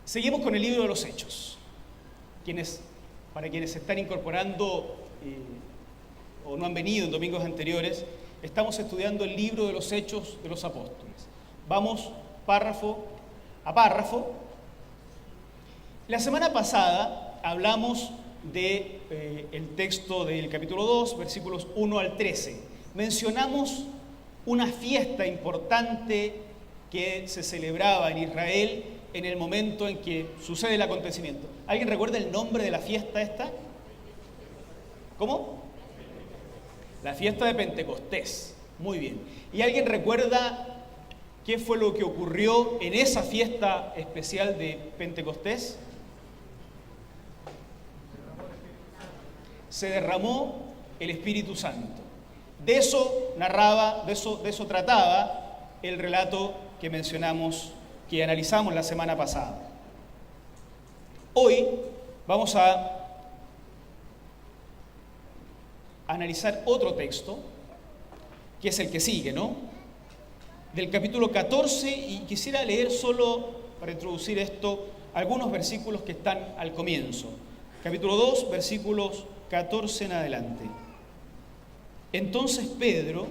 Seguimos con el libro de los Hechos. Para quienes se están incorporando o no han venido en domingos anteriores, estamos estudiando el libro de los Hechos de los Apóstoles. Vamos párrafo a párrafo. La semana pasada hablamos del texto del capítulo 2, versículos 1 al 13. Mencionamos una fiesta importante que se celebraba en Israel en el momento en que sucede el acontecimiento. ¿Alguien recuerda el nombre de la fiesta esta? ¿Cómo? La fiesta de Pentecostés. Muy bien. ¿Y alguien recuerda qué fue lo que ocurrió en esa fiesta especial de Pentecostés? Se derramó el Espíritu Santo. De eso trataba el relato que mencionamos, que analizamos la semana pasada. Hoy vamos a analizar otro texto, que es el que sigue, ¿no? Del capítulo 14, y quisiera leer solo, para introducir esto, algunos versículos que están al comienzo. Capítulo 2, versículos 14 en adelante. Entonces Pedro,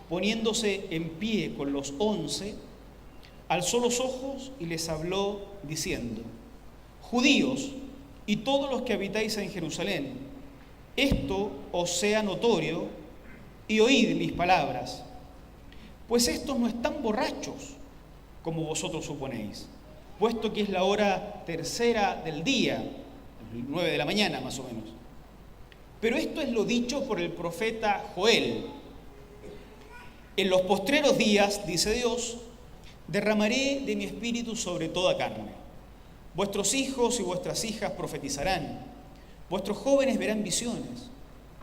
poniéndose en pie con los 11, alzó los ojos y les habló diciendo: Judíos y todos los que habitáis en Jerusalén, esto os sea notorio y oíd mis palabras, pues estos no están borrachos como vosotros suponéis, puesto que es la hora tercera del día, 9 de la mañana más o menos. Pero esto es lo dicho por el profeta Joel: en los postreros días, dice Dios, derramaré de mi espíritu sobre toda carne. Vuestros hijos y vuestras hijas profetizarán, vuestros jóvenes verán visiones,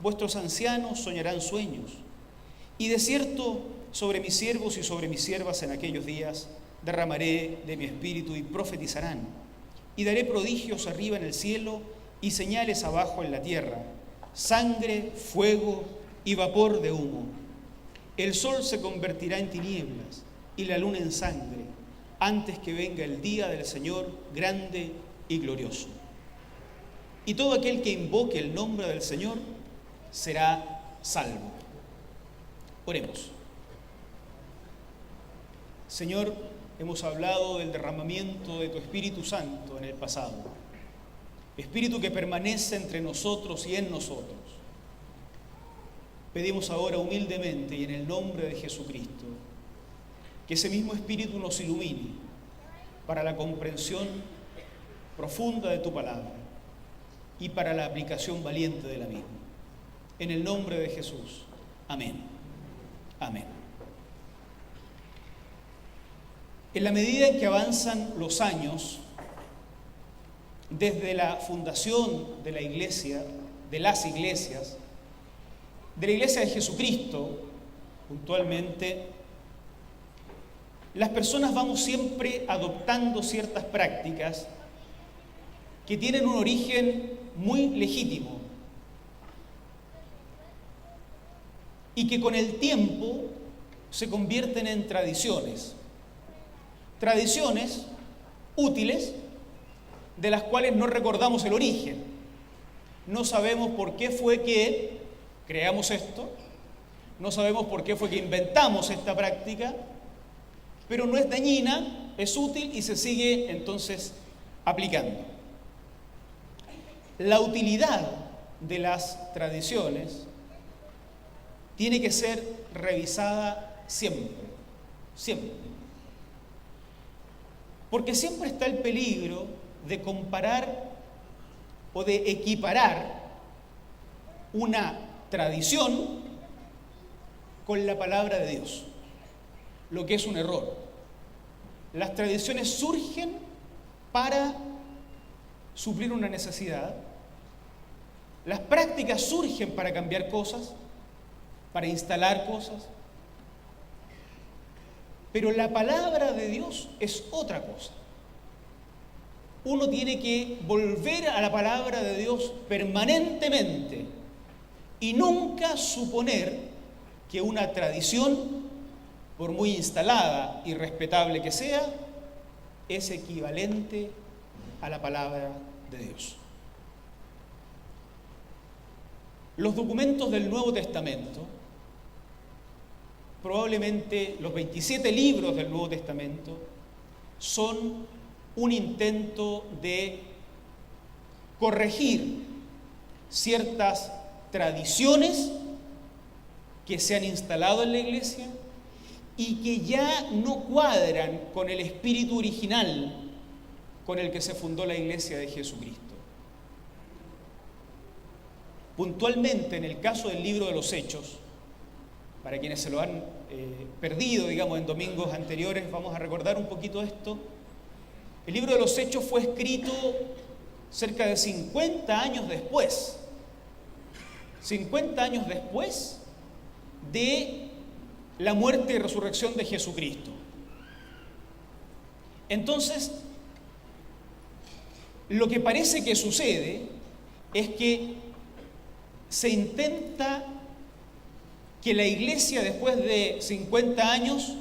vuestros ancianos soñarán sueños. Y de cierto, sobre mis siervos y sobre mis siervas en aquellos días derramaré de mi espíritu y profetizarán. Y daré prodigios arriba en el cielo y señales abajo en la tierra: sangre, fuego y vapor de humo. El sol se convertirá en tinieblas y la luna en sangre, antes que venga el día del Señor grande y glorioso. Y todo aquel que invoque el nombre del Señor será salvo. Oremos. Señor, hemos hablado del derramamiento de tu Espíritu Santo en el pasado. Espíritu que permanece entre nosotros y en nosotros. Pedimos ahora humildemente y en el nombre de Jesucristo que ese mismo Espíritu nos ilumine para la comprensión profunda de tu palabra y para la aplicación valiente de la misma. En el nombre de Jesús. Amén. Amén. En la medida en que avanzan los años, desde la fundación de la iglesia, de las iglesias, de la iglesia de Jesucristo, puntualmente, las personas vamos siempre adoptando ciertas prácticas que tienen un origen muy legítimo y que con el tiempo se convierten en tradiciones. Tradiciones útiles, de las cuales no recordamos el origen. No sabemos por qué fue que creamos esto, no sabemos por qué fue que inventamos esta práctica, pero no es dañina, es útil y se sigue entonces aplicando. La utilidad de las tradiciones tiene que ser revisada siempre, siempre. Porque siempre está el peligro de comparar o de equiparar una tradición con la palabra de Dios, lo que es un error. Las tradiciones surgen para suplir una necesidad, las prácticas surgen para cambiar cosas, para instalar cosas, pero la palabra de Dios es otra cosa. Uno tiene que volver a la palabra de Dios permanentemente y nunca suponer que una tradición, por muy instalada y respetable que sea, es equivalente a la palabra de Dios. Los documentos del Nuevo Testamento, probablemente los 27 libros del Nuevo Testamento, son un intento de corregir ciertas tradiciones que se han instalado en la Iglesia y que ya no cuadran con el espíritu original con el que se fundó la Iglesia de Jesucristo. Puntualmente, en el caso del libro de los Hechos, para quienes se lo han perdido, digamos, en domingos anteriores, vamos a recordar un poquito esto. El libro de los Hechos fue escrito cerca de 50 años después. 50 años después de la muerte y resurrección de Jesucristo. Entonces, lo que parece que sucede es que se intenta que la Iglesia, después de 50 años,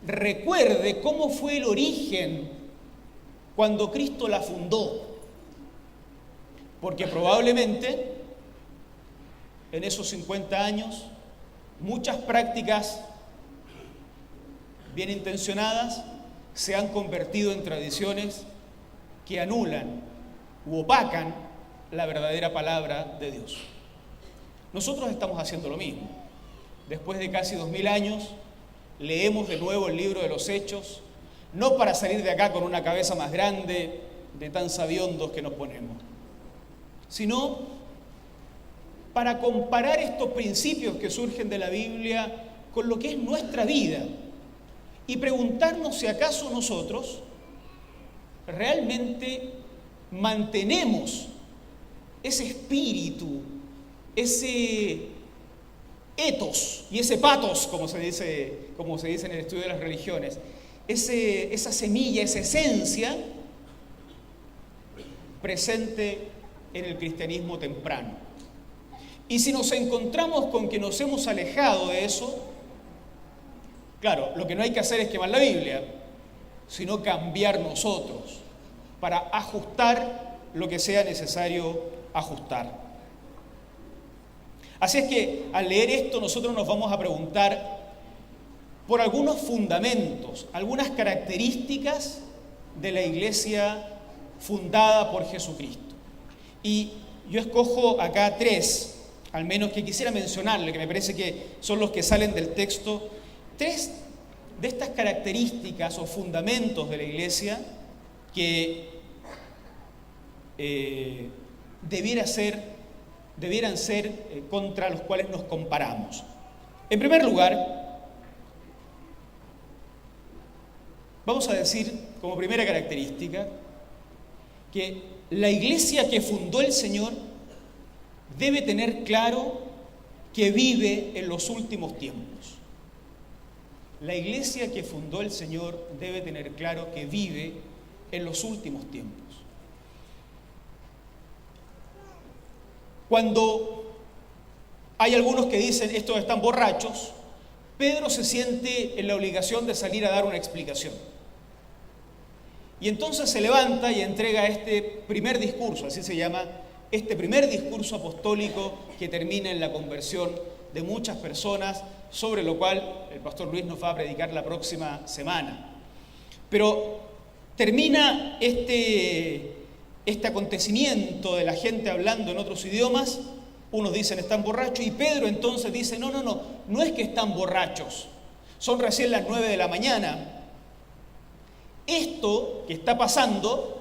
recuerde cómo fue el origen cuando Cristo la fundó. Porque probablemente en esos 50 años muchas prácticas bien intencionadas se han convertido en tradiciones que anulan u opacan la verdadera palabra de Dios. Nosotros estamos haciendo lo mismo. Después de casi 2000 años, leemos de nuevo el libro de los Hechos, no para salir de acá con una cabeza más grande de tan sabiondos que nos ponemos, sino para comparar estos principios que surgen de la Biblia con lo que es nuestra vida y preguntarnos si acaso nosotros realmente mantenemos ese espíritu, ese ethos y ese pathos, como se dice en el estudio de las religiones, esa semilla, esa esencia presente en el cristianismo temprano. Y si nos encontramos con que nos hemos alejado de eso, claro, lo que no hay que hacer es quemar la Biblia, sino cambiar nosotros para ajustar lo que sea necesario ajustar. Así es que al leer esto nosotros nos vamos a preguntar por algunos fundamentos, algunas características de la Iglesia fundada por Jesucristo. Y yo escojo acá 3, al menos que quisiera mencionarle, que me parece que son los que salen del texto, 3 de estas características o fundamentos de la Iglesia que debieran ser contra los cuales nos comparamos. En primer lugar, vamos a decir como primera característica que la Iglesia que fundó el Señor debe tener claro que vive en los últimos tiempos. La Iglesia que fundó el Señor debe tener claro que vive en los últimos tiempos. Cuando hay algunos que dicen estos están borrachos, Pedro se siente en la obligación de salir a dar una explicación. Y entonces se levanta y entrega este primer discurso, así se llama, este primer discurso apostólico que termina en la conversión de muchas personas, sobre lo cual el pastor Luis nos va a predicar la próxima semana. Pero termina este acontecimiento de la gente hablando en otros idiomas, unos dicen están borrachos, y Pedro entonces dice, no es que están borrachos, son recién las 9 de la mañana. Esto que está pasando,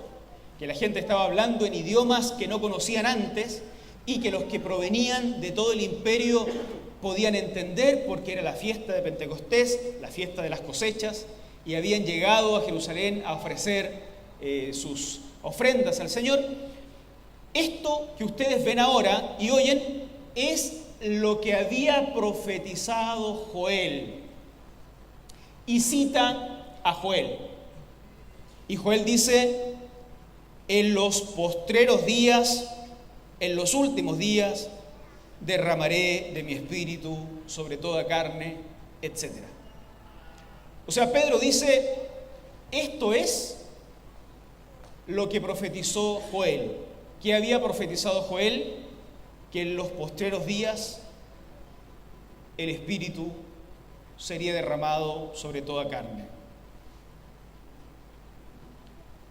que la gente estaba hablando en idiomas que no conocían antes y que los que provenían de todo el imperio podían entender porque era la fiesta de Pentecostés, la fiesta de las cosechas, y habían llegado a Jerusalén a ofrecer sus ofrendas al Señor. Esto que ustedes ven ahora y oyen es lo que había profetizado Joel. Y cita a Joel. Y Joel dice, en los postreros días, en los últimos días, derramaré de mi espíritu sobre toda carne, etc. O sea, Pedro dice, esto es lo que profetizó Joel. ¿Qué había profetizado Joel? Que en los postreros días el Espíritu sería derramado sobre toda carne.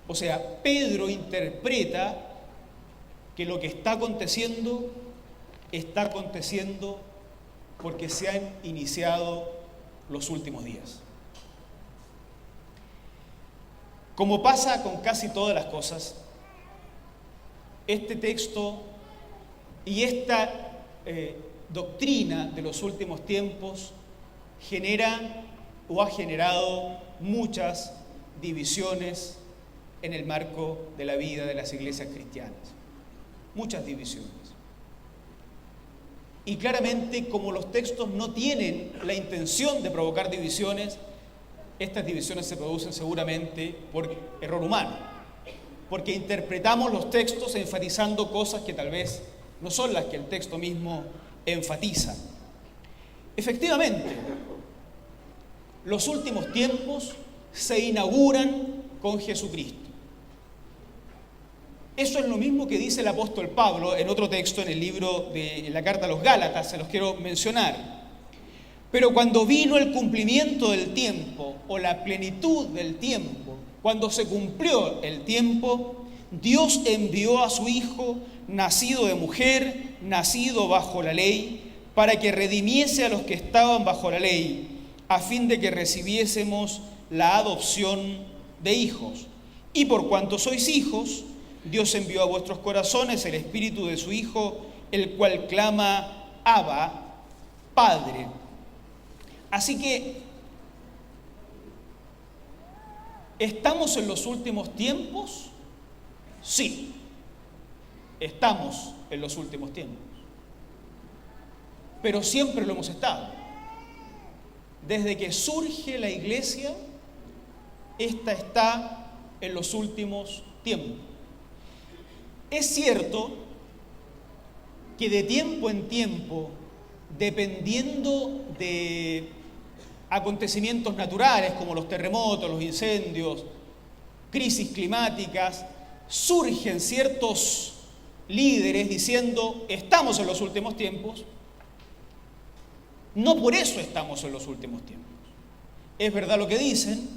O sea, Pedro interpreta que lo que está aconteciendo porque se han iniciado los últimos días. Como pasa con casi todas las cosas, este texto y esta doctrina de los últimos tiempos genera o ha generado muchas divisiones en el marco de la vida de las iglesias cristianas. Muchas divisiones. Y claramente, como los textos no tienen la intención de provocar divisiones, estas divisiones se producen seguramente por error humano, porque interpretamos los textos enfatizando cosas que tal vez no son las que el texto mismo enfatiza. Efectivamente, los últimos tiempos se inauguran con Jesucristo. Eso es lo mismo que dice el apóstol Pablo en otro texto en el libro en la carta a los Gálatas, se los quiero mencionar. Pero cuando vino el cumplimiento del tiempo, o la plenitud del tiempo, cuando se cumplió el tiempo, Dios envió a su Hijo, nacido de mujer, nacido bajo la ley, para que redimiese a los que estaban bajo la ley, a fin de que recibiésemos la adopción de hijos. Y por cuanto sois hijos, Dios envió a vuestros corazones el Espíritu de su Hijo, el cual clama, Abba, Padre. Así que, ¿estamos en los últimos tiempos? Sí, estamos en los últimos tiempos. Pero siempre lo hemos estado. Desde que surge la iglesia, esta está en los últimos tiempos. Es cierto que de tiempo en tiempo, dependiendo de acontecimientos naturales como los terremotos, los incendios, crisis climáticas, surgen ciertos líderes diciendo, estamos en los últimos tiempos. No por eso estamos en los últimos tiempos. Es verdad lo que dicen,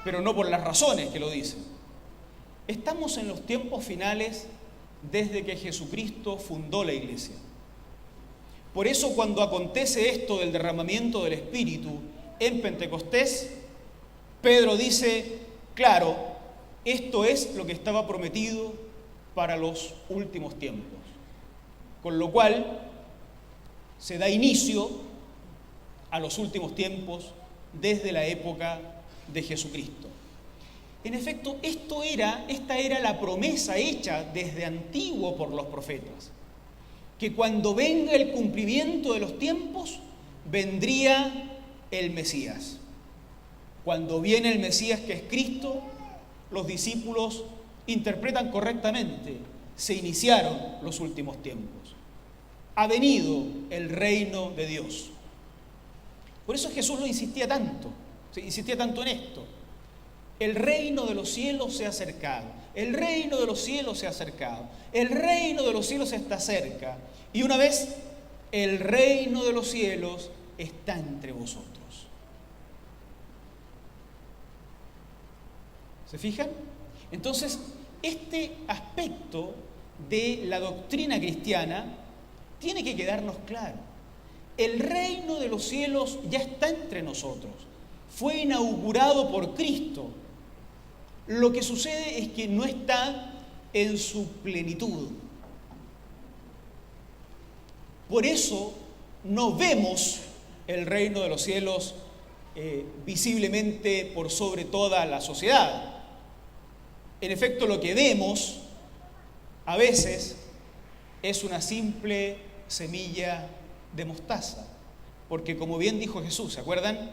pero no por las razones que lo dicen. Estamos en los tiempos finales desde que Jesucristo fundó la iglesia. Por eso cuando acontece esto del derramamiento del Espíritu en Pentecostés, Pedro dice, claro, esto es lo que estaba prometido para los últimos tiempos. Con lo cual se da inicio a los últimos tiempos desde la época de Jesucristo. En efecto, esta era la promesa hecha desde antiguo por los profetas, que cuando venga el cumplimiento de los tiempos, vendría el Mesías. Cuando viene el Mesías, que es Cristo, los discípulos interpretan correctamente, se iniciaron los últimos tiempos. Ha venido el reino de Dios. Por eso Jesús insistía tanto en esto. El reino de los cielos se ha acercado. El reino de los cielos se ha acercado. El reino de los cielos está cerca. Y una vez, el reino de los cielos está entre vosotros. ¿Se fijan? Entonces, este aspecto de la doctrina cristiana tiene que quedarnos claro. El reino de los cielos ya está entre nosotros. Fue inaugurado por Cristo. Lo que sucede es que no está en su plenitud. Por eso no vemos el reino de los cielos visiblemente por sobre toda la sociedad. En efecto, lo que vemos a veces es una simple semilla de mostaza. Porque como bien dijo Jesús, ¿se acuerdan?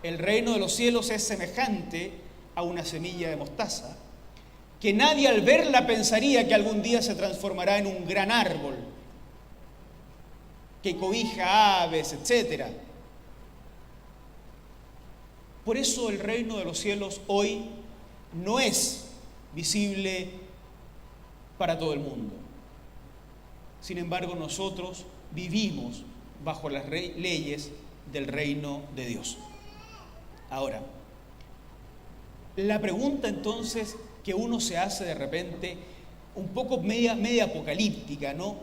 El reino de los cielos es semejante a una semilla de mostaza, que nadie al verla pensaría que algún día se transformará en un gran árbol, que cobija aves, etc. Por eso el reino de los cielos hoy no es visible para todo el mundo. Sin embargo, nosotros vivimos bajo las leyes del reino de Dios. Ahora, la pregunta entonces que uno se hace de repente, un poco media apocalíptica, ¿no?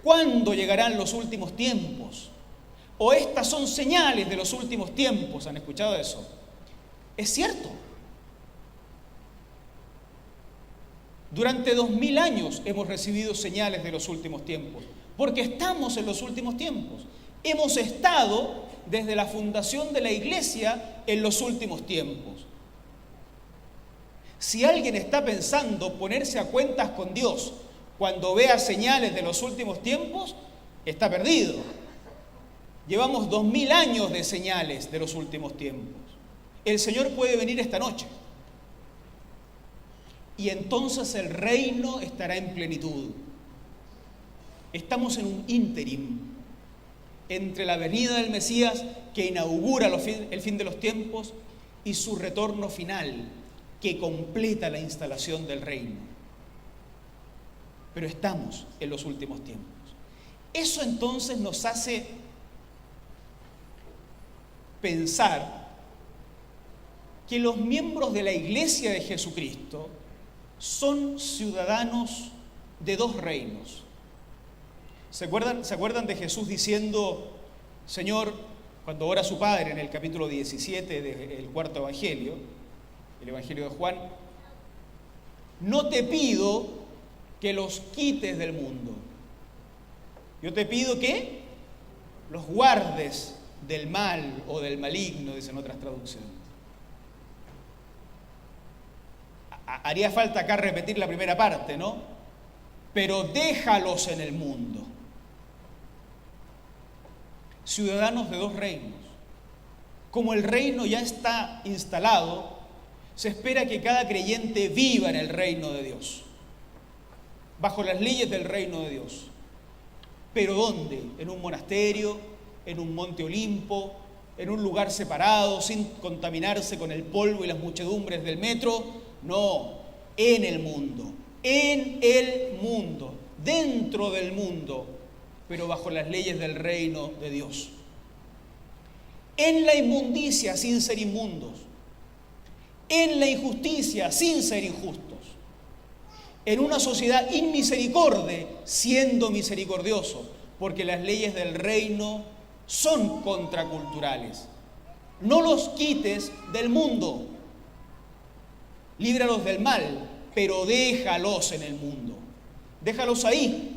¿Cuándo llegarán los últimos tiempos? O estas son señales de los últimos tiempos. ¿Han escuchado eso? Es cierto. Durante 2000 años hemos recibido señales de los últimos tiempos, porque estamos en los últimos tiempos. Hemos estado desde la fundación de la iglesia en los últimos tiempos. Si alguien está pensando ponerse a cuentas con Dios cuando vea señales de los últimos tiempos, está perdido. Llevamos 2000 años de señales de los últimos tiempos. El Señor puede venir esta noche. Y entonces el reino estará en plenitud. Estamos en un ínterim entre la venida del Mesías, que inaugura el fin de los tiempos, y su retorno final, que completa la instalación del reino. Pero estamos en los últimos tiempos. Eso entonces nos hace pensar que los miembros de la Iglesia de Jesucristo son ciudadanos de dos reinos. ¿Se acuerdan de Jesús diciendo, Señor, cuando ora a su Padre en el capítulo 17 del cuarto Evangelio, el Evangelio de Juan, no te pido que los quites del mundo. Yo te pido que los guardes del mal o del maligno, dicen otras traducciones. Haría falta acá repetir la primera parte, ¿no? Pero déjalos en el mundo. Ciudadanos de dos reinos. Como el reino ya está instalado, se espera que cada creyente viva en el reino de Dios, bajo las leyes del reino de Dios. ¿Pero dónde? ¿En un monasterio? ¿En un monte Olimpo? ¿En un lugar separado, sin contaminarse con el polvo y las muchedumbres del metro? No, en el mundo, dentro del mundo, pero bajo las leyes del reino de Dios. En la inmundicia, sin ser inmundos. En la injusticia, sin ser injustos. En una sociedad inmisericordia, siendo misericordiosos, porque las leyes del reino son contraculturales. No los quites del mundo. Líbralos del mal, pero déjalos en el mundo. Déjalos ahí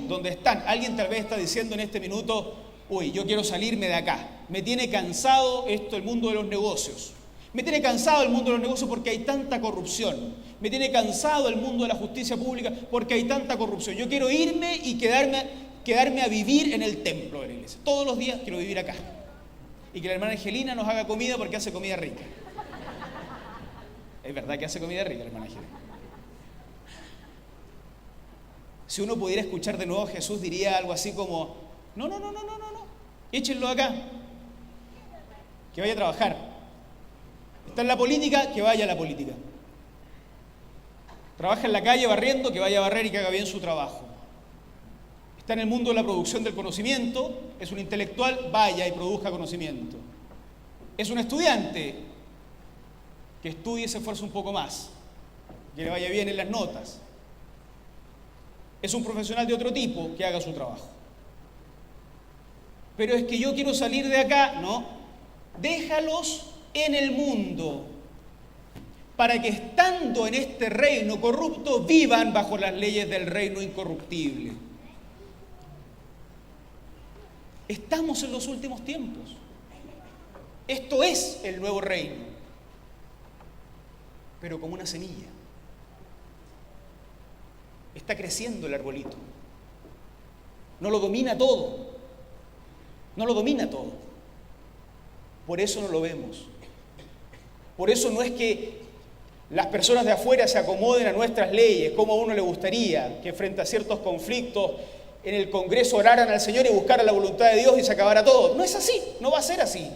donde están. Alguien tal vez está diciendo en este minuto, uy, yo quiero salirme de acá. Me tiene cansado el mundo de los negocios. Me tiene cansado el mundo de los negocios porque hay tanta corrupción. Me tiene cansado el mundo de la justicia pública porque hay tanta corrupción. Yo quiero irme y quedarme a vivir en el templo de la iglesia. Todos los días quiero vivir acá. Y que la hermana Angelina nos haga comida porque hace comida rica. Es verdad que hace comida rica la hermana Angelina. Si uno pudiera escuchar de nuevo a Jesús, diría algo así como, no, échenlo acá, que vaya a trabajar. Está en la política, que vaya a la política. Trabaja en la calle barriendo, que vaya a barrer y que haga bien su trabajo. Está en el mundo de la producción del conocimiento, es un intelectual, vaya y produzca conocimiento. Es un estudiante, que estudie y se esfuerce un poco más, que le vaya bien en las notas. Es un profesional de otro tipo, que haga su trabajo. Pero es que yo quiero salir de acá, no. Déjalos en el mundo, para que estando en este reino corrupto, vivan bajo las leyes del reino incorruptible. Estamos en los últimos tiempos. Esto es el nuevo reino, pero como una semilla. Está creciendo el arbolito. No lo domina todo. No lo domina todo. Por eso no lo vemos. Por eso no es que las personas de afuera se acomoden a nuestras leyes, como a uno le gustaría, que frente a ciertos conflictos en el Congreso oraran al Señor y buscaran la voluntad de Dios y se acabara todo. No es así, no va a ser así.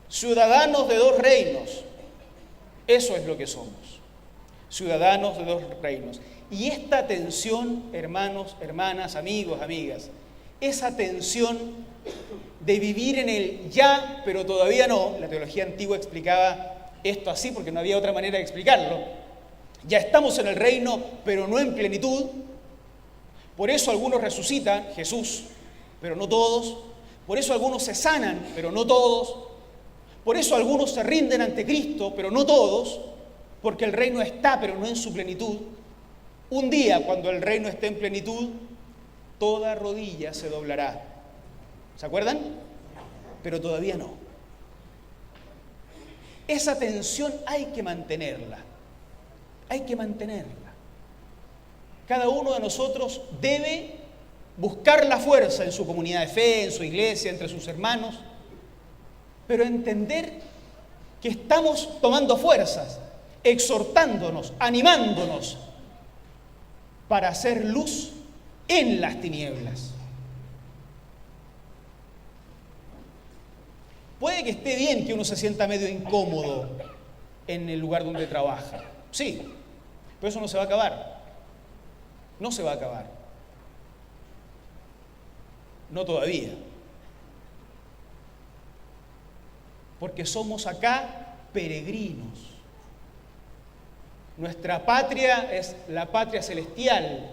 Ciudadanos de dos reinos. Eso es lo que somos, ciudadanos de dos reinos. Y esta tensión, hermanos, hermanas, amigos, amigas, esa tensión de vivir en el ya, pero todavía no, la teología antigua explicaba esto así porque no había otra manera de explicarlo. Ya estamos en el reino, pero no en plenitud. Por eso algunos resucitan, Jesús, pero no todos. Por eso algunos se sanan, pero no todos. Por eso algunos se rinden ante Cristo, pero no todos, porque el reino está, pero no en su plenitud. Un día, cuando el reino esté en plenitud, toda rodilla se doblará. ¿Se acuerdan? Pero todavía no. Esa tensión hay que mantenerla. Hay que mantenerla. Cada uno de nosotros debe buscar la fuerza en su comunidad de fe, en su iglesia, entre sus hermanos, pero entender que estamos tomando fuerzas, exhortándonos, animándonos para hacer luz en las tinieblas. Puede que esté bien que uno se sienta medio incómodo en el lugar donde trabaja, sí, pero eso no se va a acabar. No se va a acabar. No todavía. Porque somos acá peregrinos. Nuestra patria es la patria celestial.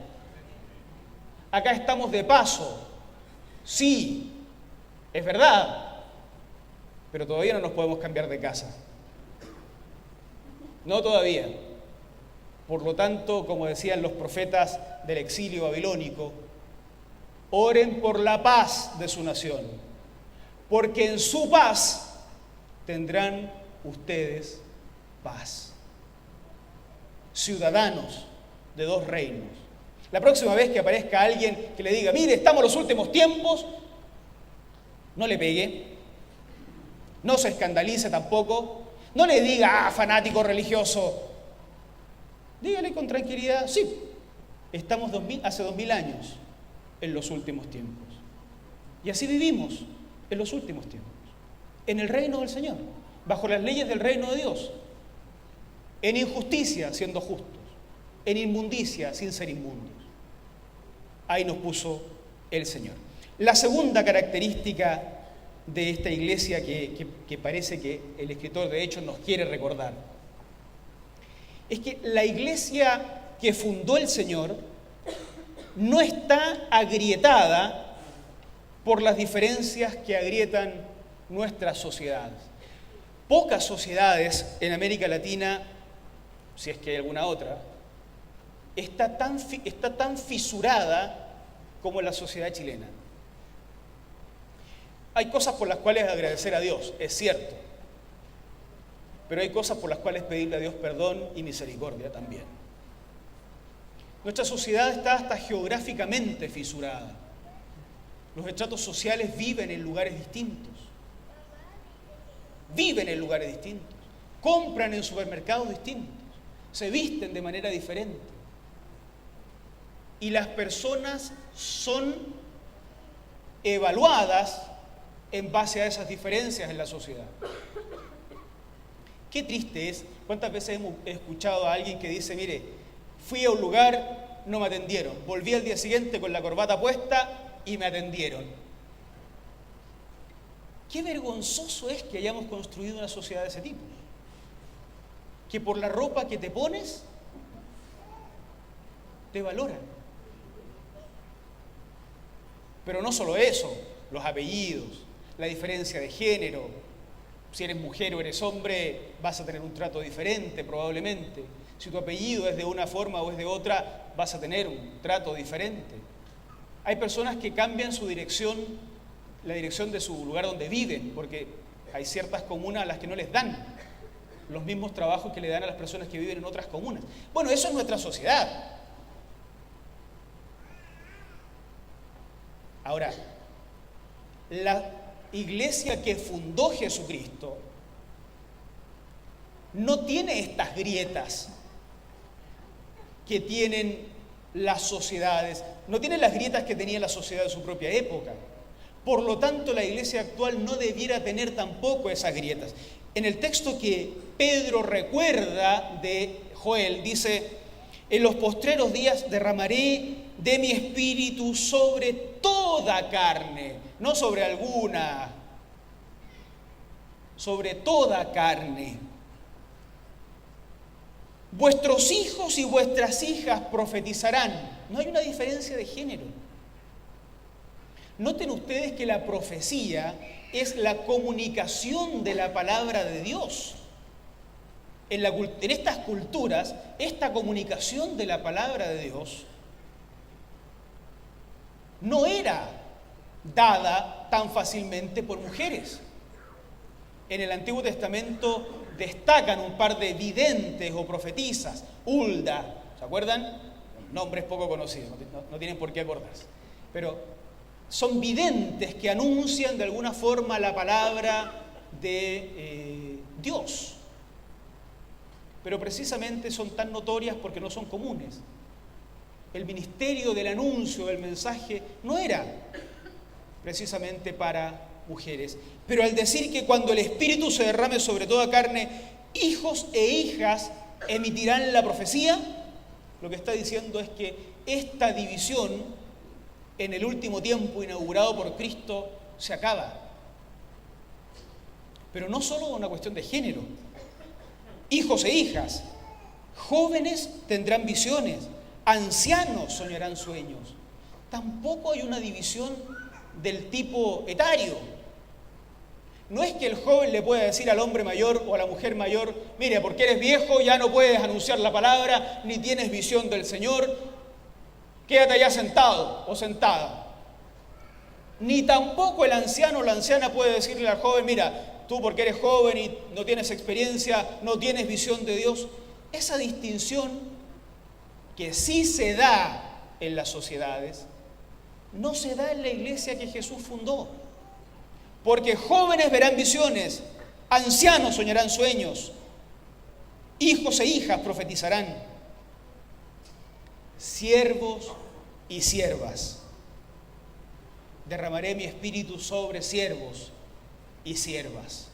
Acá estamos de paso. Sí, es verdad. Pero todavía no nos podemos cambiar de casa. No todavía. Por lo tanto, como decían los profetas del exilio babilónico, oren por la paz de su nación, porque en su paz tendrán ustedes paz. Ciudadanos de dos reinos. La próxima vez que aparezca alguien que le diga, mire, estamos en los últimos tiempos, no le pegue, no se escandalice tampoco, no le diga, fanático religioso. Dígale con tranquilidad, sí, estamos hace 2000 años en los últimos tiempos. Y así vivimos en los últimos tiempos, en el reino del Señor, bajo las leyes del reino de Dios, en injusticia siendo justos, en inmundicia sin ser inmundos. Ahí nos puso el Señor. La segunda característica de esta iglesia que parece que el escritor de Hechos nos quiere recordar es que la iglesia que fundó el Señor no está agrietada por las diferencias que agrietan nuestras sociedades. Pocas sociedades en América Latina, si es que hay alguna otra, está tan fisurada como la sociedad chilena. Hay cosas por las cuales agradecer a Dios, es cierto, pero hay cosas por las cuales pedirle a Dios perdón y misericordia también. Nuestra sociedad está hasta geográficamente fisurada. Los estratos sociales viven en lugares distintos. Compran en supermercados distintos. Se visten de manera diferente. Y las personas son evaluadas en base a esas diferencias en la sociedad. Qué triste es. ¿Cuántas veces he escuchado a alguien que dice, mire, fui a un lugar, no me atendieron, volví al día siguiente con la corbata puesta y me atendieron? Qué vergonzoso es que hayamos construido una sociedad de ese tipo. Que por la ropa que te pones, te valoran. Pero no solo eso, los apellidos, la diferencia de género. Si eres mujer o eres hombre, vas a tener un trato diferente probablemente. Si tu apellido es de una forma o es de otra, vas a tener un trato diferente. Hay personas que cambian su dirección, la dirección de su lugar donde viven, porque hay ciertas comunas a las que no les dan los mismos trabajos que le dan a las personas que viven en otras comunas. Bueno, eso es nuestra sociedad. Ahora, la iglesia que fundó Jesucristo no tiene estas grietas que tienen las sociedades, no tiene las grietas que tenía la sociedad de su propia época. Por lo tanto, la iglesia actual no debiera tener tampoco esas grietas. En el texto que Pedro recuerda de Joel, dice: en los postreros días derramaré de mi espíritu sobre toda carne, no sobre alguna, sobre toda carne. Vuestros hijos y vuestras hijas profetizarán. No hay una diferencia de género. Noten ustedes que la profecía es la comunicación de la palabra de Dios. En estas culturas, esta comunicación de la palabra de Dios no era dada tan fácilmente por mujeres. En el Antiguo Testamento destacan un par de videntes o profetisas, Hulda, ¿se acuerdan? Nombres poco conocidos, no tienen por qué acordarse. Pero son videntes que anuncian de alguna forma la palabra de Dios. Pero precisamente son tan notorias porque no son comunes. El ministerio del anuncio del mensaje no era precisamente para mujeres. Pero al decir que cuando el Espíritu se derrame sobre toda carne, hijos e hijas emitirán la profecía, lo que está diciendo es que esta división en el último tiempo inaugurado por Cristo se acaba. Pero no solo una cuestión de género. Hijos e hijas, jóvenes tendrán visiones, ancianos soñarán sueños. Tampoco hay una división del tipo etario. No es que el joven le pueda decir al hombre mayor o a la mujer mayor: mire, porque eres viejo ya no puedes anunciar la palabra, ni tienes visión del Señor, quédate allá sentado o sentada. Ni tampoco el anciano o la anciana puede decirle al joven: mira, tú porque eres joven y no tienes experiencia, no tienes visión de Dios. Esa distinción que sí se da en las sociedades, no se da en la iglesia que Jesús fundó. Porque jóvenes verán visiones, ancianos soñarán sueños, hijos e hijas profetizarán, siervos y siervas. Derramaré mi espíritu sobre siervos y siervas,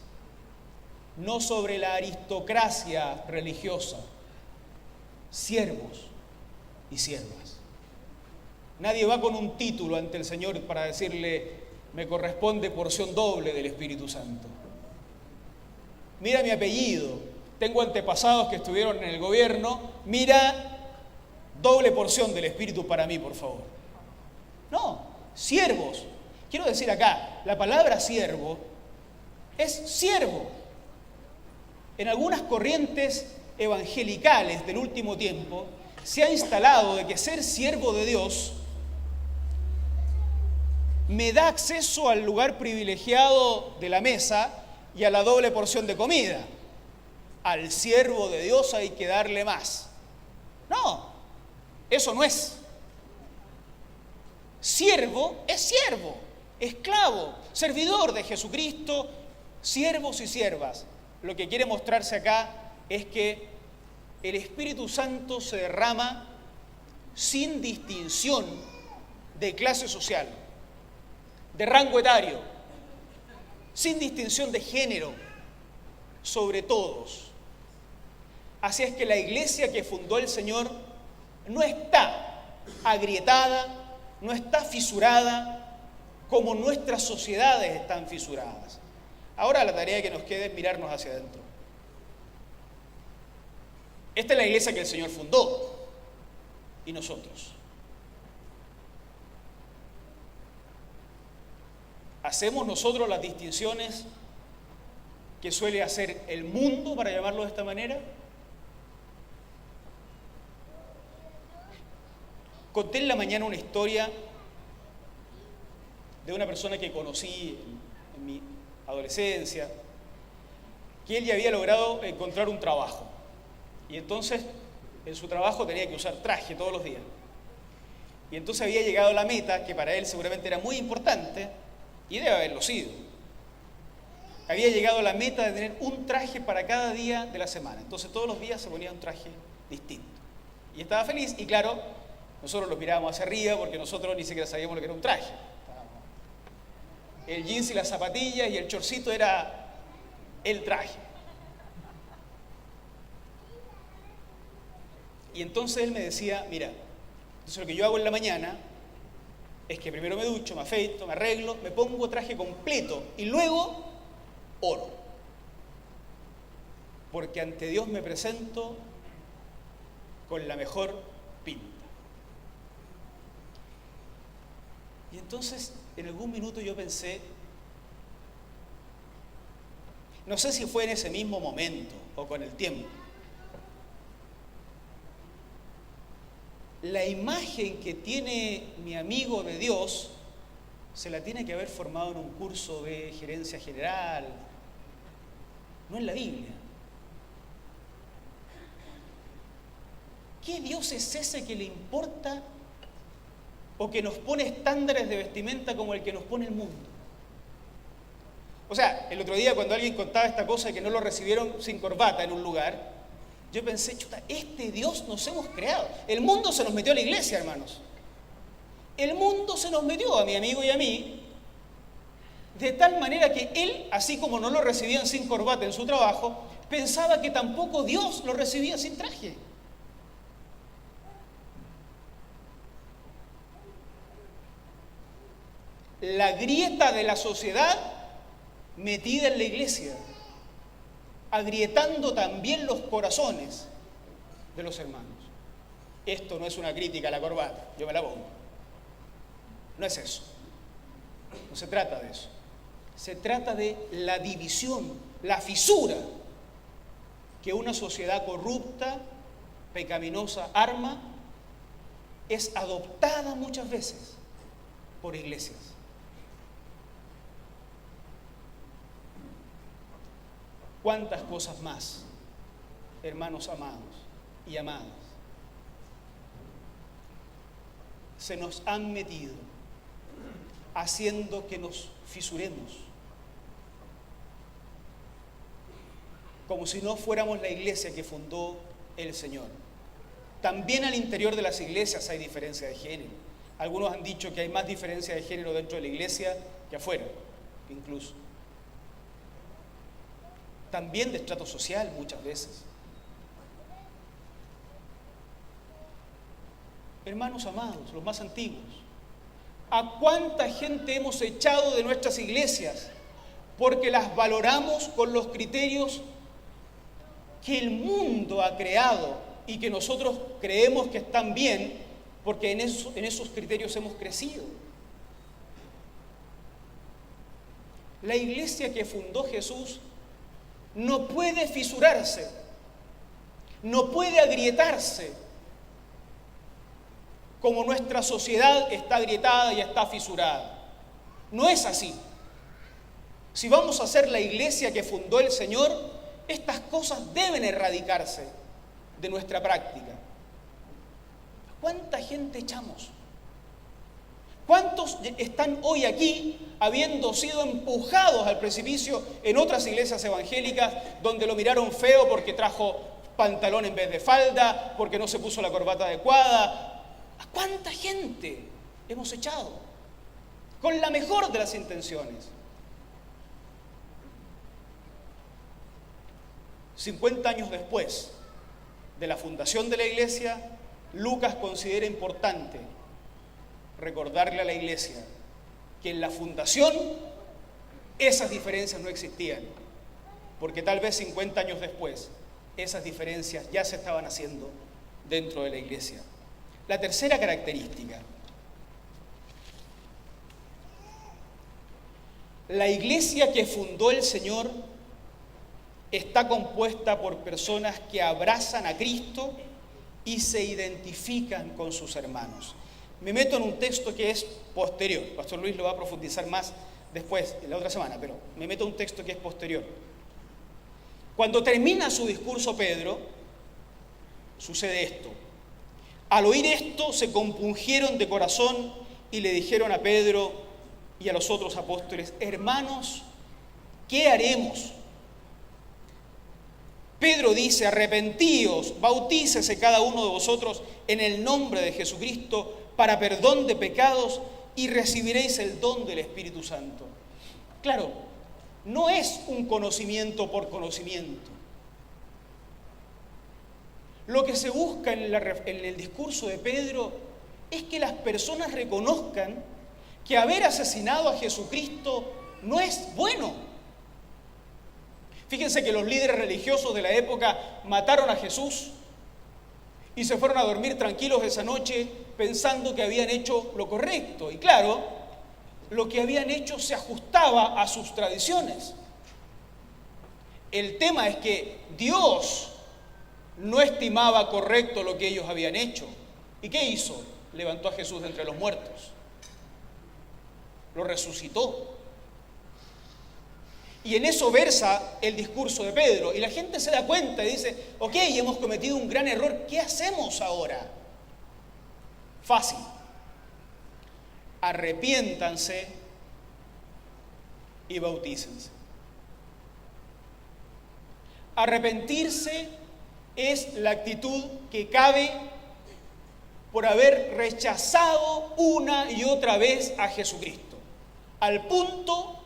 no sobre la aristocracia religiosa, siervos y siervas. Nadie va con un título ante el Señor para decirle: me corresponde porción doble del Espíritu Santo. Mira mi apellido, tengo antepasados que estuvieron en el gobierno, mira, doble porción del Espíritu para mí, por favor. No, siervos. Quiero decir acá, la palabra siervo es siervo. En algunas corrientes evangelicales del último tiempo se ha instalado de que ser siervo de Dios me da acceso al lugar privilegiado de la mesa y a la doble porción de comida. Al siervo de Dios hay que darle más. No, eso no es. Siervo es siervo, esclavo, servidor de Jesucristo, siervos y siervas. Lo que quiere mostrarse acá es que el Espíritu Santo se derrama sin distinción de clase social, de rango etario, sin distinción de género, sobre todos. Así es que la iglesia que fundó el Señor no está agrietada, no está fisurada como nuestras sociedades están fisuradas. Ahora la tarea que nos queda es mirarnos hacia adentro. Esta es la iglesia que el Señor fundó, y nosotros. ¿Hacemos nosotros las distinciones que suele hacer el mundo, para llamarlo de esta manera? Conté en la mañana una historia de una persona que conocí en mi adolescencia, que él ya había logrado encontrar un trabajo. Y entonces, en su trabajo tenía que usar traje todos los días. Y entonces había llegado a la meta, que para él seguramente era muy importante, y debe haberlo sido. Había llegado a la meta de tener un traje para cada día de la semana. Entonces todos los días se ponía un traje distinto. Y estaba feliz, y claro, nosotros lo mirábamos hacia arriba porque nosotros ni siquiera sabíamos lo que era un traje. el jeans y las zapatillas y el chorcito era el traje. Y entonces él me decía, mira, entonces lo que yo hago en la mañana es que primero me ducho, me afeito, me arreglo, me pongo traje completo y luego oro. Porque ante Dios me presento con la mejor pinta. Y entonces en algún minuto yo pensé, no sé si fue en ese mismo momento o con el tiempo, la imagen que tiene mi amigo de Dios se la tiene que haber formado en un curso de gerencia general, no en la Biblia. ¿Qué Dios es ese que le importa o que nos pone estándares de vestimenta como el que nos pone el mundo? O sea, el otro día cuando alguien contaba esta cosa de que no lo recibieron sin corbata en un lugar, yo pensé, chuta, este Dios nos hemos creado. El mundo se nos metió a la iglesia, hermanos. El mundo se nos metió a mi amigo y a mí, de tal manera que él, así como no lo recibían sin corbata en su trabajo, pensaba que tampoco Dios lo recibía sin traje. La grieta de la sociedad metida en la iglesia, agrietando también los corazones de los hermanos. Esto no es una crítica a la corbata, yo me la pongo. No es eso. No se trata de eso. Se trata de la división, la fisura que una sociedad corrupta, pecaminosa, arma, es adoptada muchas veces por iglesias. ¿Cuántas cosas más, hermanos amados y amadas, se nos han metido haciendo que nos fisuremos? Como si no fuéramos la iglesia que fundó el Señor. También al interior de las iglesias hay diferencia de género. Algunos han dicho que hay más diferencia de género dentro de la iglesia que afuera, incluso. También de estrato social muchas veces. Hermanos amados, los más antiguos, ¿a cuánta gente hemos echado de nuestras iglesias porque las valoramos con los criterios que el mundo ha creado y que nosotros creemos que están bien porque en esos criterios hemos crecido? La iglesia que fundó Jesús no puede fisurarse, no puede agrietarse, como nuestra sociedad está agrietada y está fisurada. No es así. Si vamos a ser la iglesia que fundó el Señor, estas cosas deben erradicarse de nuestra práctica. ¿Cuánta gente echamos? ¿Cuántos están hoy aquí habiendo sido empujados al precipicio en otras iglesias evangélicas donde lo miraron feo porque trajo pantalón en vez de falda, porque no se puso la corbata adecuada? ¿A cuánta gente hemos echado? Con la mejor de las intenciones. 50 años después de la fundación de la iglesia, Lucas considera importante recordarle a la iglesia que en la fundación esas diferencias no existían, porque tal vez 50 años después esas diferencias ya se estaban haciendo dentro de la iglesia. La tercera característica: la iglesia que fundó el Señor está compuesta por personas que abrazan a Cristo y se identifican con sus hermanos. Me meto en un texto que es posterior. Pastor Luis lo va a profundizar más después, la otra semana, pero me meto en un texto que es posterior. Cuando termina su discurso Pedro, sucede esto. Al oír esto, se compungieron de corazón y le dijeron a Pedro y a los otros apóstoles: hermanos, ¿qué haremos? Pedro dice: arrepentíos, bautícese cada uno de vosotros en el nombre de Jesucristo para perdón de pecados y recibiréis el don del Espíritu Santo. Claro, no es un conocimiento por conocimiento. Lo que se busca en el discurso de Pedro es que las personas reconozcan que haber asesinado a Jesucristo no es bueno. Fíjense que los líderes religiosos de la época mataron a Jesús y se fueron a dormir tranquilos esa noche pensando que habían hecho lo correcto. Y claro, lo que habían hecho se ajustaba a sus tradiciones. El tema es que Dios no estimaba correcto lo que ellos habían hecho. ¿Y qué hizo? Levantó a Jesús de entre los muertos. Lo resucitó. Y en eso versa el discurso de Pedro. Y la gente se da cuenta y dice, ok, hemos cometido un gran error, ¿qué hacemos ahora? Fácil. Arrepiéntanse y bautícense. Arrepentirse es la actitud que cabe por haber rechazado una y otra vez a Jesucristo, al punto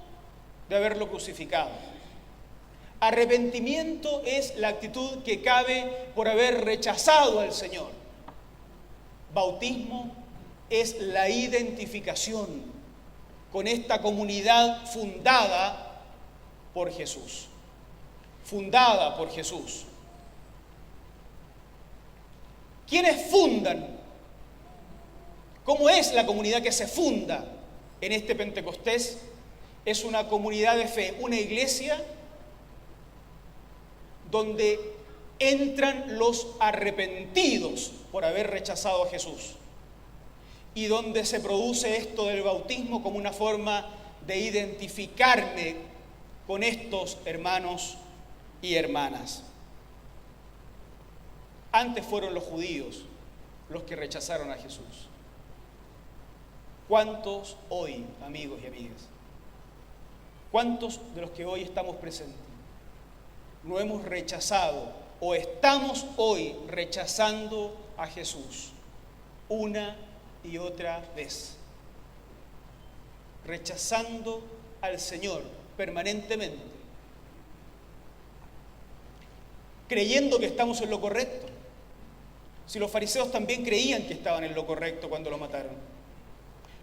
de haberlo crucificado. Arrepentimiento es la actitud que cabe por haber rechazado al Señor. Bautismo es la identificación con esta comunidad fundada por Jesús. Fundada por Jesús. ¿Quiénes fundan? ¿Cómo es la comunidad que se funda en este Pentecostés? Es una comunidad de fe, una iglesia donde entran los arrepentidos por haber rechazado a Jesús y donde se produce esto del bautismo como una forma de identificarme con estos hermanos y hermanas. Antes fueron los judíos los que rechazaron a Jesús. ¿Cuántos hoy, amigos y amigas? ¿Cuántos de los que hoy estamos presentes no hemos rechazado o estamos hoy rechazando a Jesús una y otra vez? Rechazando al Señor permanentemente, creyendo que estamos en lo correcto. Si los fariseos también creían que estaban en lo correcto cuando lo mataron.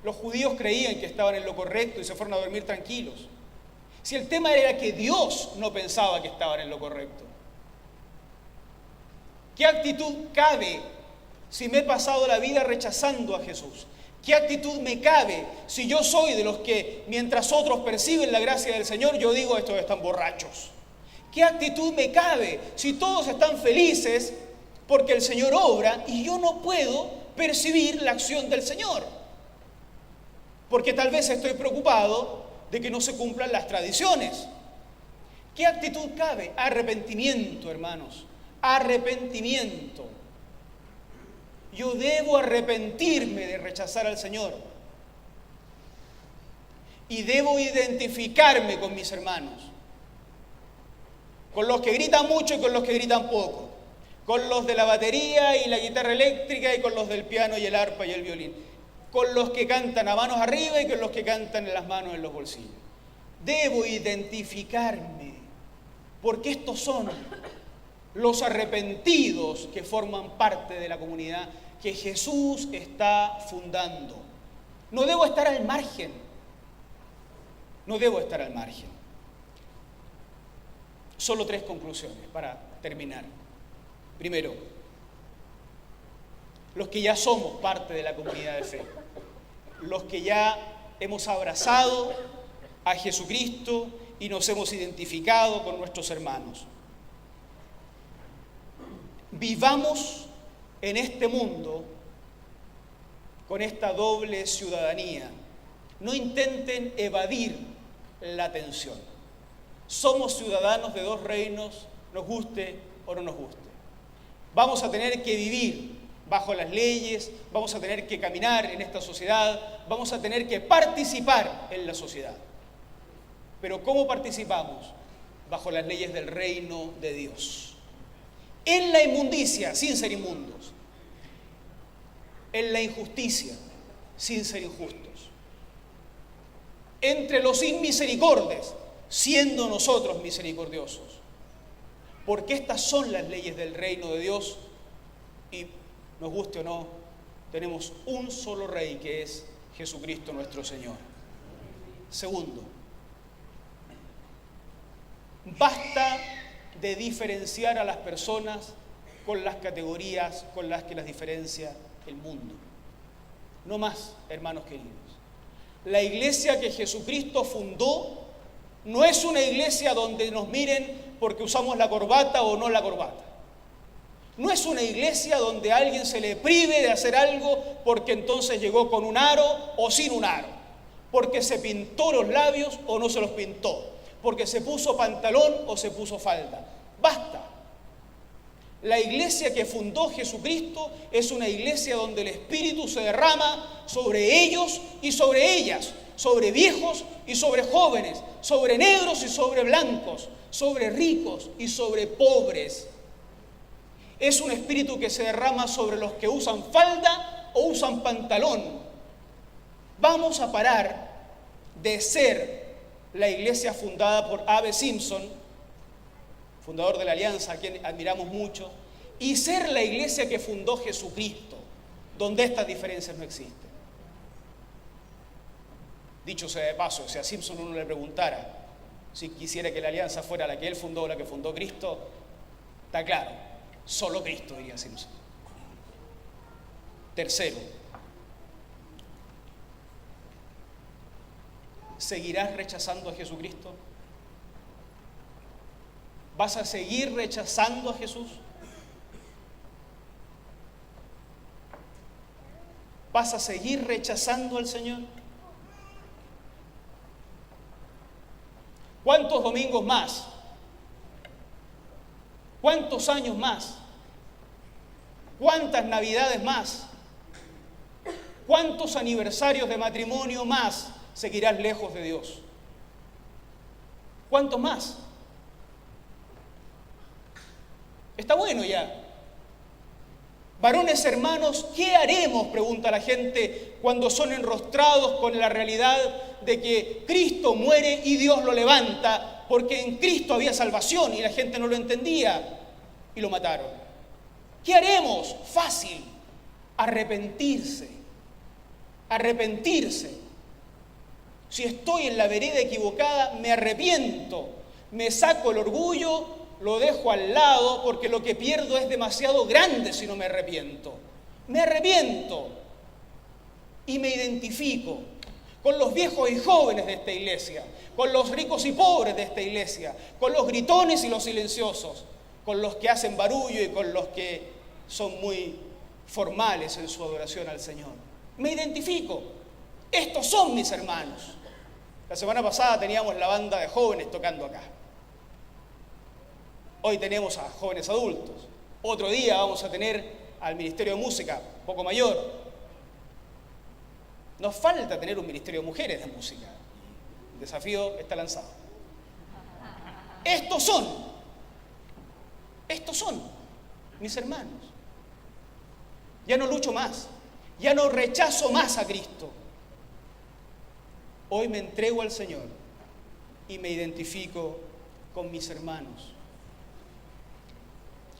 Los judíos creían que estaban en lo correcto y se fueron a dormir tranquilos. Si el tema era que Dios no pensaba que estaban en lo correcto. ¿Qué actitud cabe si me he pasado la vida rechazando a Jesús? ¿Qué actitud me cabe si yo soy de los que, mientras otros perciben la gracia del Señor, yo digo, estos están borrachos? ¿Qué actitud me cabe si todos están felices porque el Señor obra y yo no puedo percibir la acción del Señor? Porque tal vez estoy preocupado de que no se cumplan las tradiciones. ¿Qué actitud cabe? Arrepentimiento, hermanos. Arrepentimiento. Yo debo arrepentirme de rechazar al Señor. Y debo identificarme con mis hermanos. Con los que gritan mucho y con los que gritan poco. Con los de la batería y la guitarra eléctrica y con los del piano y el arpa y el violín. Con los que cantan a manos arriba y con los que cantan las manos en los bolsillos. Debo identificarme, porque estos son los arrepentidos que forman parte de la comunidad que Jesús está fundando. No debo estar al margen. No debo estar al margen. Solo 3 conclusiones para terminar. Primero, los que ya somos parte de la comunidad de fe, los que ya hemos abrazado a Jesucristo y nos hemos identificado con nuestros hermanos. Vivamos en este mundo con esta doble ciudadanía. No intenten evadir la atención. Somos ciudadanos de 2 reinos, nos guste o no nos guste. Vamos a tener que vivir bajo las leyes, vamos a tener que caminar en esta sociedad, vamos a tener que participar en la sociedad. Pero ¿cómo participamos? Bajo las leyes del reino de Dios. En la inmundicia, sin ser inmundos. En la injusticia, sin ser injustos. entre los inmisericordes, siendo nosotros misericordiosos. Porque estas son las leyes del reino de Dios y, nos guste o no, tenemos un solo Rey que es Jesucristo nuestro Señor. Segundo, basta de diferenciar a las personas con las categorías con las que las diferencia el mundo. No más, hermanos queridos. La iglesia que Jesucristo fundó no es una iglesia donde nos miren porque usamos la corbata o no la corbata. No es una iglesia donde a alguien se le prive de hacer algo porque entonces llegó con un aro o sin un aro, porque se pintó los labios o no se los pintó, porque se puso pantalón o se puso falda. Basta. La iglesia que fundó Jesucristo es una iglesia donde el Espíritu se derrama sobre ellos y sobre ellas, sobre viejos y sobre jóvenes, sobre negros y sobre blancos, sobre ricos y sobre pobres. Es un espíritu que se derrama sobre los que usan falda o usan pantalón. Vamos a parar de ser la iglesia fundada por A.B. Simpson, fundador de la Alianza, a quien admiramos mucho, y ser la iglesia que fundó Jesucristo, donde estas diferencias no existen. Dicho sea de paso, si a Simpson uno le preguntara si quisiera que la Alianza fuera la que él fundó o la que fundó Cristo, está claro, solo Cristo, diría Simpson. Tercero, ¿seguirás rechazando a Jesucristo? ¿Vas a seguir rechazando a Jesús? ¿Vas a seguir rechazando al Señor? ¿Cuántos domingos más? ¿Cuántos años más? ¿Cuántas navidades más? ¿Cuántos aniversarios de matrimonio más seguirás lejos de Dios? ¿Cuántos más? Está bueno ya. Varones hermanos, ¿qué haremos? Pregunta la gente cuando son enrostrados con la realidad de que Cristo muere y Dios lo levanta, porque en Cristo había salvación y la gente no lo entendía y lo mataron. ¿Qué haremos? Fácil, arrepentirse. Arrepentirse. Si estoy en la vereda equivocada, me arrepiento, me saco el orgullo, lo dejo al lado, porque lo que pierdo es demasiado grande si no me arrepiento. Me arrepiento y me identifico con los viejos y jóvenes de esta iglesia, con los ricos y pobres de esta iglesia, con los gritones y los silenciosos, con los que hacen barullo y con los que son muy formales en su adoración al Señor. Me identifico. Estos son mis hermanos. La semana pasada teníamos la banda de jóvenes tocando acá. Hoy tenemos a jóvenes adultos. Otro día vamos a tener al Ministerio de Música, un poco mayor. Nos falta tener un Ministerio de Mujeres de Música. El desafío está lanzado. Estos son mis hermanos. Ya no lucho más, ya no rechazo más a Cristo. Hoy me entrego al Señor y me identifico con mis hermanos.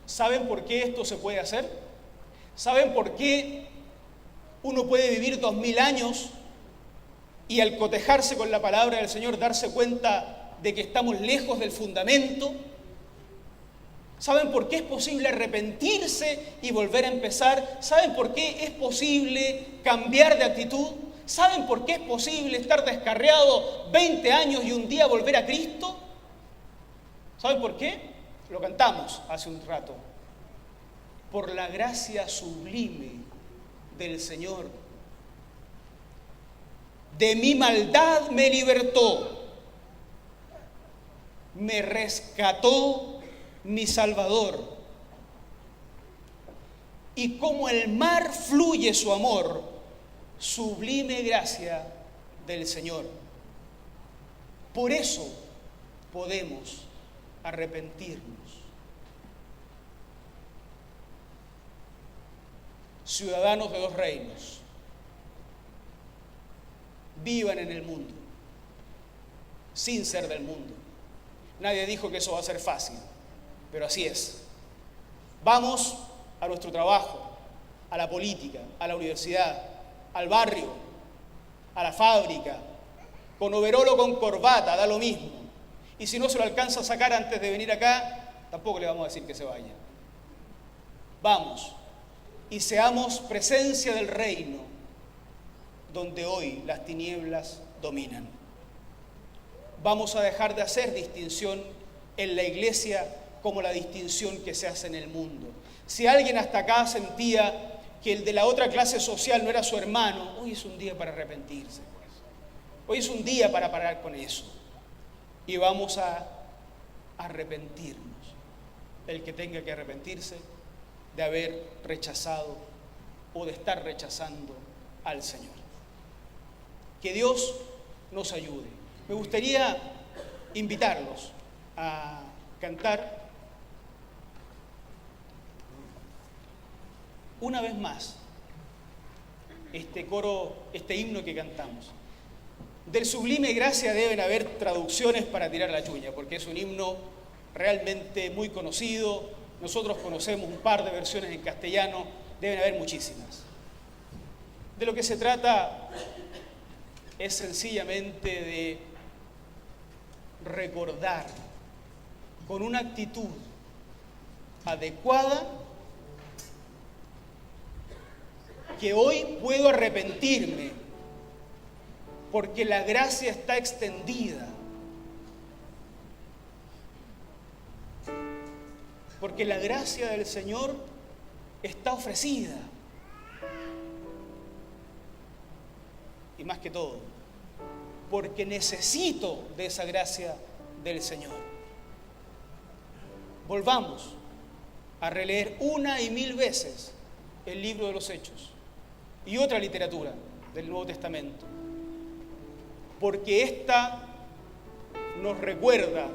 ¿Saben por qué esto se puede hacer? ¿Saben por qué uno puede vivir 2000 años y al cotejarse con la palabra del Señor darse cuenta de que estamos lejos del fundamento? ¿Saben por qué es posible arrepentirse y volver a empezar? ¿Saben por qué es posible cambiar de actitud? ¿Saben por qué es posible estar descarriado 20 años y un día volver a Cristo? ¿Saben por qué? Lo cantamos hace un rato. Por la gracia sublime del Señor. De mi maldad me libertó. Me rescató mi Salvador. Y como el mar fluye su amor, sublime gracia del Señor. Por eso podemos arrepentirnos. Ciudadanos de dos reinos, vivan en el mundo, sin ser del mundo. Nadie dijo que eso va a ser fácil, pero así es. Vamos a nuestro trabajo, a la política, a la universidad, al barrio, a la fábrica, con overol o con corbata, da lo mismo. Y si no se lo alcanza a sacar antes de venir acá, tampoco le vamos a decir que se vaya. Vamos y seamos presencia del reino, donde hoy las tinieblas dominan. Vamos a dejar de hacer distinción en la iglesia como la distinción que se hace en el mundo. Si alguien hasta acá sentía que el de la otra clase social no era su hermano, hoy es un día para arrepentirse. Hoy es un día para parar con eso. Y vamos a arrepentirnos. El que tenga que arrepentirse de haber rechazado o de estar rechazando al Señor. Que Dios nos ayude. Me gustaría invitarlos a cantar una vez más este coro, este himno que cantamos. Del Sublime Gracia deben haber traducciones para tirar la chuña, porque es un himno realmente muy conocido. Nosotros conocemos un par de versiones en castellano, deben haber muchísimas. De lo que se trata es sencillamente de recordar con una actitud adecuada que hoy puedo arrepentirme porque la gracia está extendida, porque la gracia del Señor está ofrecida. Y más que todo, porque necesito de esa gracia del Señor. Volvamos a releer una y mil veces el libro de los Hechos y otra literatura del Nuevo Testamento, porque esta nos recuerda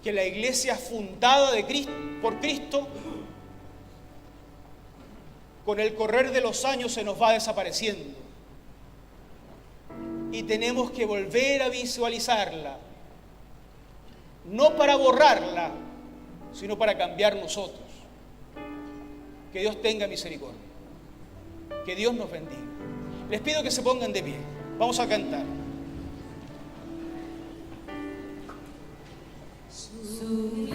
que la iglesia fundada por Cristo, con el correr de los años se nos va desapareciendo. Y tenemos que volver a visualizarla, no para borrarla, sino para cambiar nosotros. Que Dios tenga misericordia. Que Dios nos bendiga. Les pido que se pongan de pie. Vamos a cantar. Fui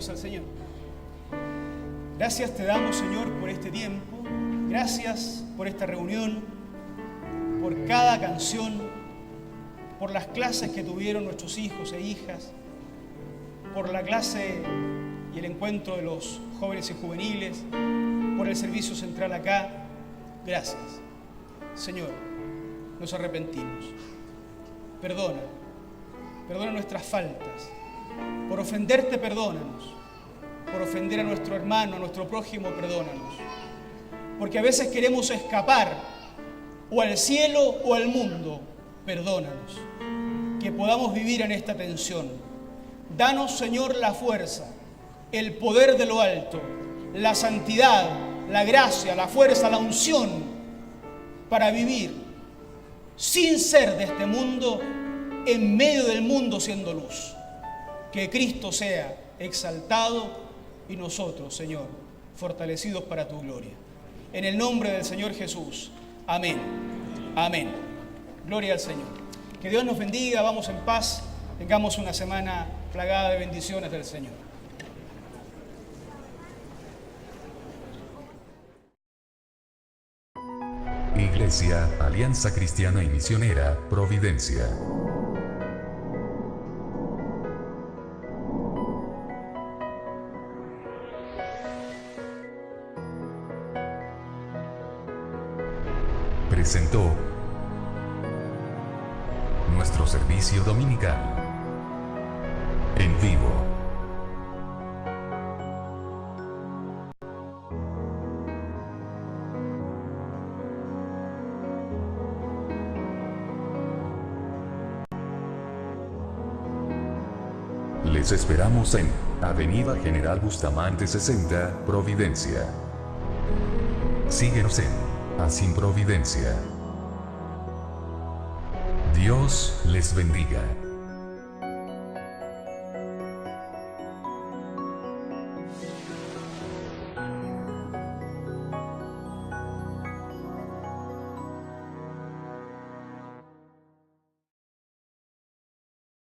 Oremos al Señor. Gracias te damos, Señor, por este tiempo. Gracias por esta reunión, por cada canción, por las clases que tuvieron nuestros hijos e hijas, por la clase y el encuentro de los jóvenes y juveniles, por el servicio central acá. Gracias. Señor, nos arrepentimos. Perdona nuestras faltas. Por ofenderte, perdónanos. Por ofender a nuestro hermano, a nuestro prójimo, perdónanos. Porque a veces queremos escapar o al cielo o al mundo. Perdónanos. Que podamos vivir en esta tensión. Danos, Señor, la fuerza, el poder de lo alto, la santidad, la gracia, la fuerza, la unción para vivir sin ser de este mundo, en medio del mundo siendo luz. Que Cristo sea exaltado y nosotros, Señor, fortalecidos para tu gloria. En el nombre del Señor Jesús. Amén. Amén. Gloria al Señor. Que Dios nos bendiga, vamos en paz, tengamos una semana plagada de bendiciones del Señor. Iglesia, Alianza Cristiana y Misionera, Providencia. Presentó nuestro servicio dominical en vivo. Les esperamos en Avenida General Bustamante 60, Providencia. Síguenos en Sin Providencia. Dios les bendiga.